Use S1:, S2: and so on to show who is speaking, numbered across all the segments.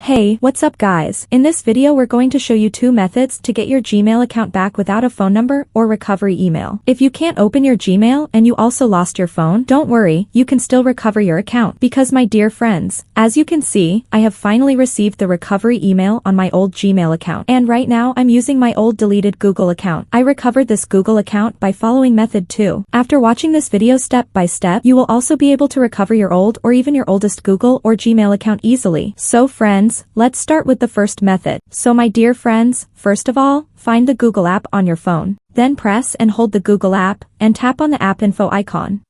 S1: Hey, what's up guys? In this video we're going to show you two methods to get your Gmail account back without a phone number or recovery email. If you can't open your Gmail and you also lost your phone, don't worry, you can still recover your account. Because my dear friends, as you can see, I have finally received the recovery email on my old Gmail account. And right now I'm using my old deleted Google account. I recovered this Google account by following method 2. After watching this video step by step, you will also be able to recover your old or even your oldest Google or Gmail account easily. So friends, let's start with the first method. So my dear friends, first of all, find the Google app on your phone. Then press and hold the Google app and tap on the app info icon.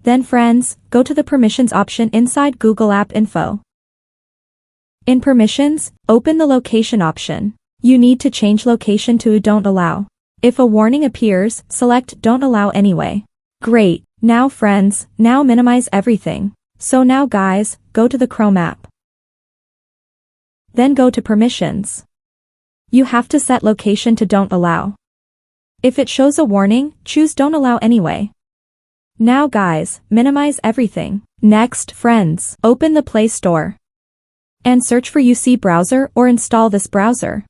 S1: Then friends, go to the permissions option inside Google App Info. In permissions, open the location option. You need to change location to don't allow. If a warning appears, select don't allow anyway. Great. Now friends, now minimize everything. So now guys, go to the Chrome app. Then go to permissions. You have to set location to don't allow. If it shows a warning, choose don't allow anyway. Now guys, minimize everything. Next, friends, open the Play Store. And search for UC browser or install this browser.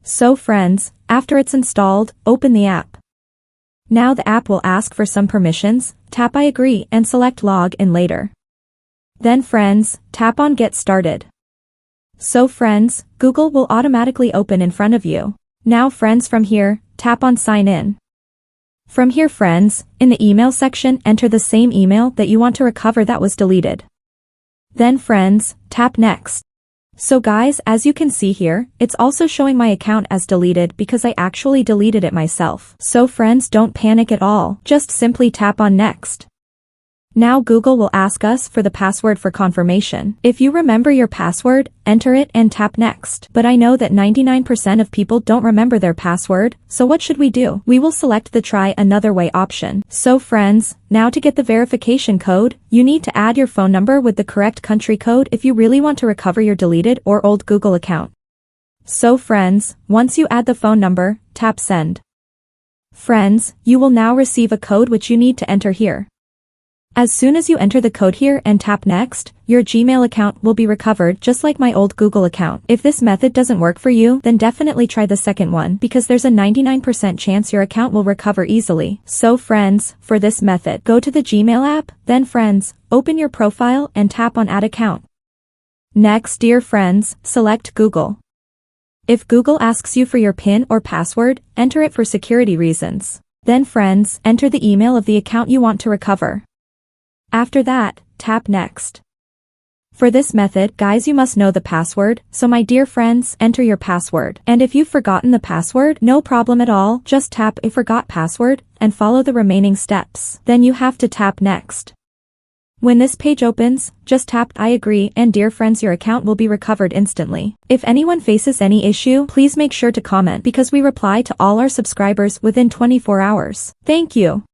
S1: So friends, after it's installed, open the app. Now the app will ask for some permissions, tap I agree and select log in later. Then friends, tap on Get Started. So friends, Google will automatically open in front of you. Now friends, from here, tap on Sign In. From here friends, in the email section enter the same email that you want to recover that was deleted. Then friends, tap Next. So guys, as you can see here, it's also showing my account as deleted because I actually deleted it myself. So friends, don't panic at all, just simply tap on Next. Now Google will ask us for the password for confirmation. If you remember your password, enter it and tap Next. But I know that 99% of people don't remember their password, so what should we do? We will select the Try Another Way option. So friends, now to get the verification code, you need to add your phone number with the correct country code if you really want to recover your deleted or old Google account. So friends, once you add the phone number, tap Send. Friends, you will now receive a code which you need to enter here. As soon as you enter the code here and tap Next, your Gmail account will be recovered just like my old Google account. If this method doesn't work for you, then definitely try the second one because there's a 99% chance your account will recover easily. So friends, for this method, go to the Gmail app, then friends, open your profile and tap on Add Account. Next, dear friends, select Google. If Google asks you for your PIN or password, enter it for security reasons. Then friends, enter the email of the account you want to recover. After that, tap Next. For this method, guys, you must know the password, so my dear friends, enter your password. And if you've forgotten the password, no problem at all, just tap I forgot password, and follow the remaining steps. Then you have to tap Next. When this page opens, just tap I agree and dear friends, your account will be recovered instantly. If anyone faces any issue, please make sure to comment because we reply to all our subscribers within 24 hours. Thank you.